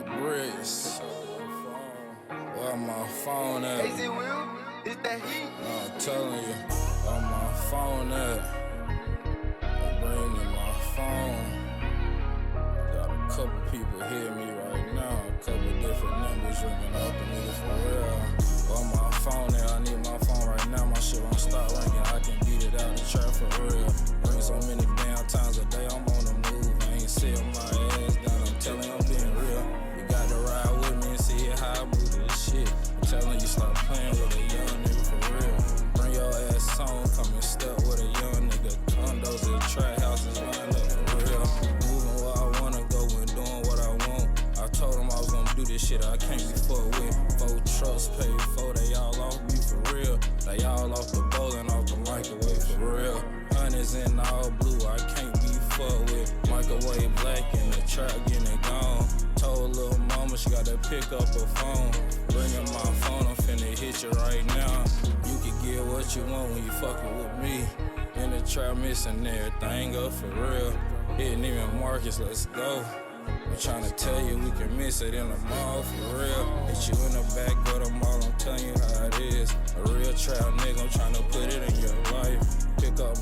bricks. Where my phone at? AZ Will, it's that heat. I'm telling you, where my phone at? Bring me my phone. Got a couple people hear me right now. A couple different numbers ringing up the nigga for real. Where my phone at? I need my phone right now. My shit won't stop ringing. I can beat it out the trap for real. Ring so many damn times a day. I'm on the move. I ain't sitting my ass down. I'm telling you, I'm being real. You got to ride with me and see how I move this shit. I'm telling you, stop playing with a young nigga for real. Bring your ass on, come and step with a young nigga. Condos and trap houses lined up for real. Moving where I wanna go and doing what I want. I told them I was gonna do this shit I can't be fucked with. 4 trucks paid for, they all off me for real. They all off the bowl and off the microwave for real. Honey's in all blue, I can't be fucked with. Microwave black in the trap, getting it gone. Told little mama she gotta pick up her phone. Bringing my phone, I'm finna hit you right now. You can get what you want when you fucking with me. In the trap, missing everything up for real. Hitting even Marcus, let's go. I'm tryna tell you we can miss it in the mall for real. Hit you in the back of the mall, I'm telling you how it is. A real trap nigga, I'm tryna put it in your life. Pick up